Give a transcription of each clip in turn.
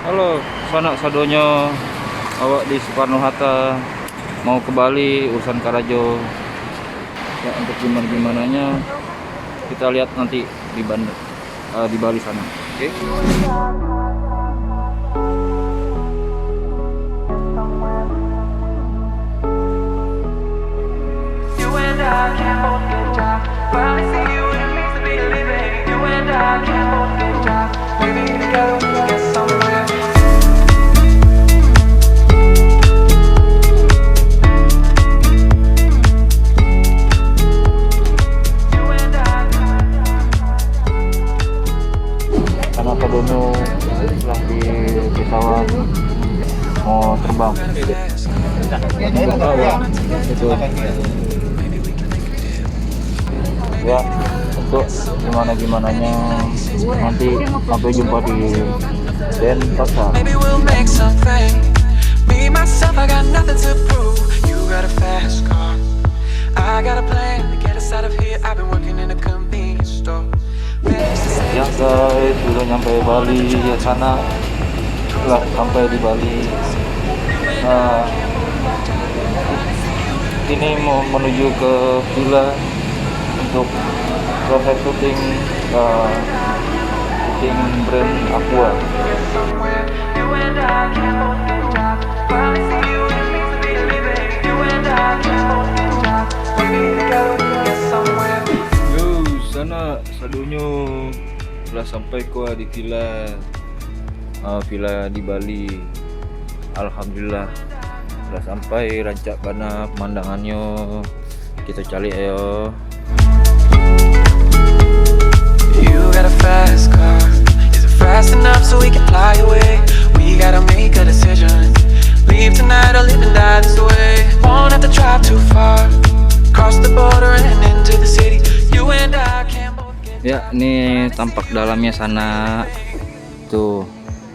Halo, sanak sadonyo awak di Soekarno-Hatta mau ke Bali urusan Karajo. Ya, untuk gimana-gimananya kita lihat nanti di bandar di Bali sana. Oke. You and I can't both get jobs. Finally see you what it means to be living. You and I can't both get jobs. Maybe together we can get somewhere. Karena Sadono sedang di pesawat mau terbang. Itu ya, untuk gimana-gimananya nanti sampai jumpa di Denpasar. Maybe we'll make something. Me myself, I got nothing to prove. You got a fast car. I got a plan to get us out of here. I've been working in a convenience store. Ya guys, sudah nyampe Bali ya sana. Setelah sampai di Bali, nah ini mau menuju ke villa untuk proses syuting brand Aqua. Somewhere. You and I can't both get jobs. Finally see you what it means to be living. You and I can't both get jobs. Maybe together we can get somewhere. Yo, sana sadonyo sudah sampai kuah di villa di Bali. Alhamdulillah sudah sampai, rancak karena pemandangannya kita cari ayo. You got a fast car. Is it fast enough so we can fly away? We gotta make a decision. Leave tonight or live and die this way. Won't have to drive too far. Cross the border and into the city. You and I can't both get. Ya, ini tampak dalamnya sana. Tuh,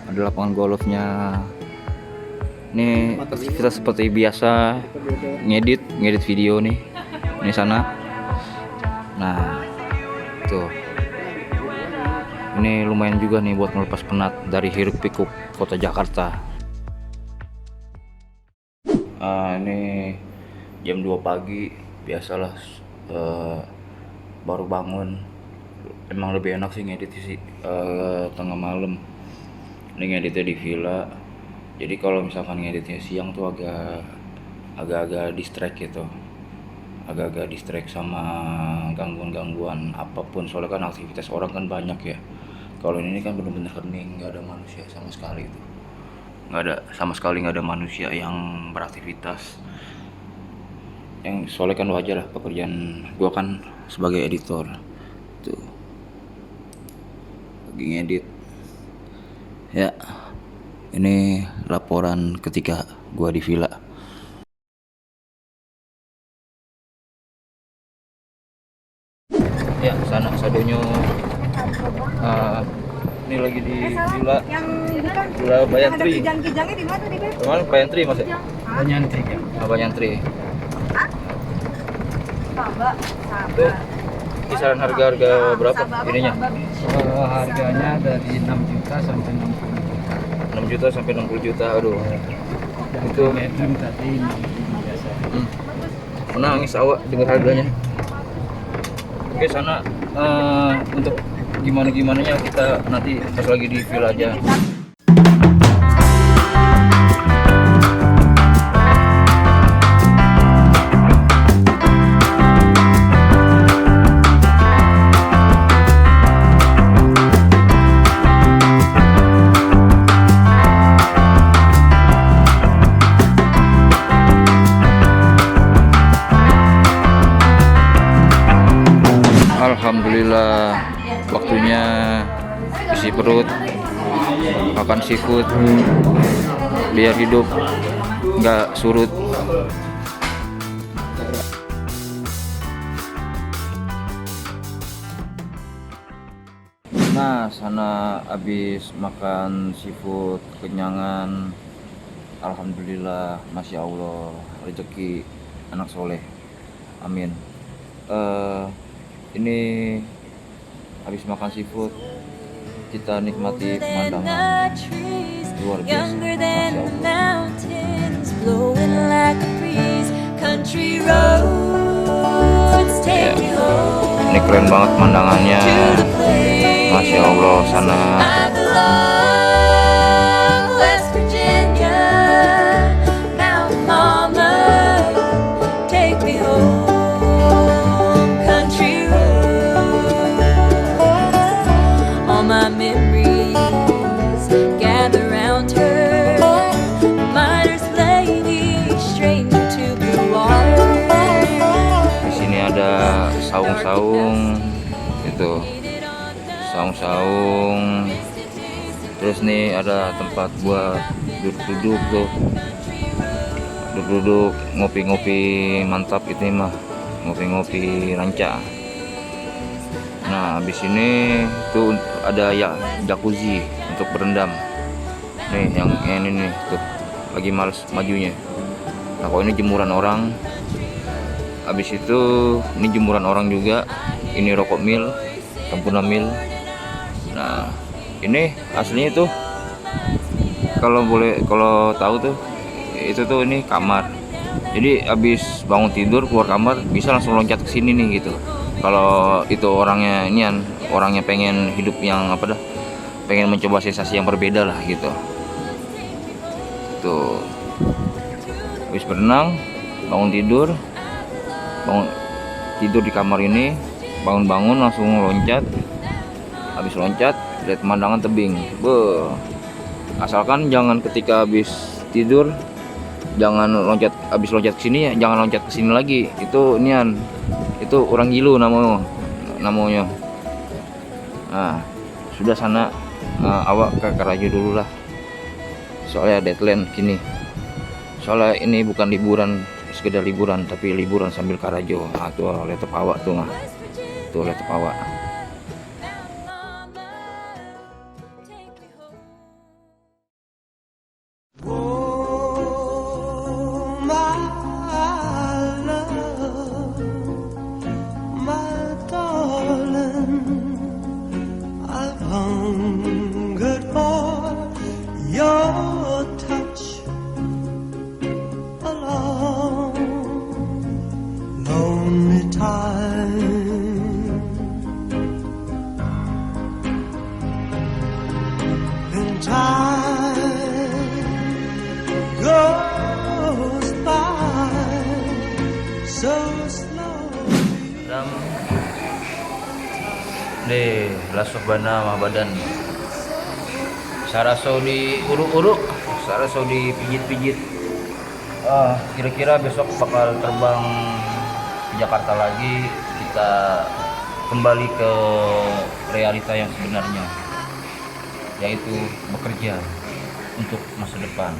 ada lapangan golfnya. Ini kita seperti biasa ngedit video nih. Ini sana. Nah, tuh. Ini lumayan juga nih buat melepas penat dari hiruk pikuk kota Jakarta. Ini jam 2 pagi, biasalah baru bangun. Emang lebih enak sih ngedit sih tengah malam. Ini ngeditnya di villa. Jadi kalau misalkan ngeditnya siang tuh agak-agak distract gitu. Agak-agak distract sama gangguan-gangguan apapun, soalnya kan aktivitas orang kan banyak ya. Kalau ini kan bener-bener hening, nggak ada manusia sama sekali itu. Nggak ada manusia yang beraktivitas. Yang soalnya kan wajar lah, pekerjaan gua kan sebagai editor. Tuh. Lagi ngedit. Ya. Ini laporan ketika gua di villa. Ya, sana sadonyo. Ini lagi di villa Bayantri. Kijang-kijangnya di mana nih, Beb? Kemana Bayantri Mas? Banyantri ya. Bayantri. Sabar, Tuh, sabar. kisaran harga berapa ininya? Harganya dari 6 juta sampai 60 juta. 6 juta sampai 60 juta. Aduh. Yang Itu medium tadi 60 biasa. menangis awak dengar harganya. Oke, sana untuk gimana-gimananya kita nanti pas lagi di villa aja. Alhamdulillah, waktunya isi perut, makan seafood biar hidup nggak surut. Nah, sana habis makan seafood kenyangan. Alhamdulillah, masya Allah, rezeki anak soleh, amin. Ini habis makan seafood, kita nikmati pemandangan luar biasa. Younger than Masya the Allah. mountains, blowing like a breeze. Country roads take me home Ini keren banget pemandangannya. to the place Masya Allah, sana I belong, West Virginia. Now, mama, take me home, country roads. All my memories gather round her. Miners lady, stranger to blue water. di sini ada saung-saung itu, saung-saung. Terus nih ada tempat buat duduk-duduk tuh, duduk-duduk ngopi-ngopi mantap itu mah, ngopi-ngopi ranca. Nah habis ini tuh ada ya jacuzzi untuk berendam. Nih yang ini nih tuh lagi males majunya. Nah kalau ini jemuran orang. Habis itu ini jemuran orang juga. Ini rokok mil, Sampurna mil. Nah ini aslinya tuh kalau tahu tuh itu tuh ini kamar. Jadi habis bangun tidur keluar kamar bisa langsung loncat ke sini nih gitu. Kalau itu orangnya orangnya pengen hidup yang apa dah, pengen mencoba sensasi yang berbeda lah gitu. Tuh habis berenang, bangun tidur di kamar ini, bangun langsung loncat. Habis loncat lihat pemandangan tebing. Asalkan jangan ketika habis tidur jangan loncat, habis loncat ke sini ya jangan loncat ke sini lagi. Itu itu orang gilu namanya. Nah, sudah sana awak ke Karajo dulu lah. Soalnya deadline gini. Soalnya ini bukan liburan sekedar liburan, tapi liburan sambil Karajo. Nah, tuh laptop awak tuh mah. Tuh laptop awak. Deh, lasuk bana mah badan. Saraso di uruk-uruk, saraso di pijit-pijit. Kira-kira besok bakal terbang ke Jakarta lagi. Kita kembali ke realita yang sebenarnya, yaitu bekerja untuk masa depan.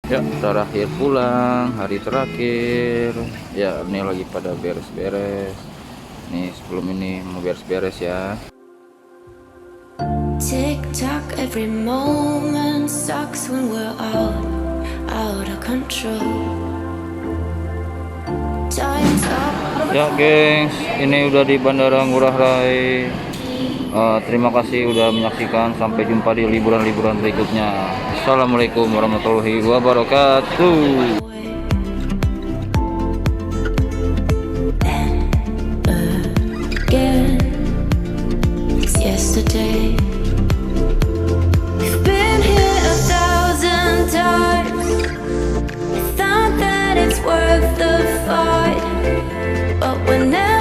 Ya, terakhir pulang, hari terakhir. Ya, ini lagi pada beres-beres. Nih, sebelum ini mau beres-beres ya. Tick tock, every moment sucks when we're out of control. Time's up. Ya, gengs, ini udah di Bandara Ngurah Rai. Terima kasih udah menyaksikan. Sampai jumpa di liburan-liburan berikutnya. Assalamualaikum warahmatullahi wabarakatuh. Again, it's yesterday. We've been here 1,000 times. I thought that it's worth the fight, but we're never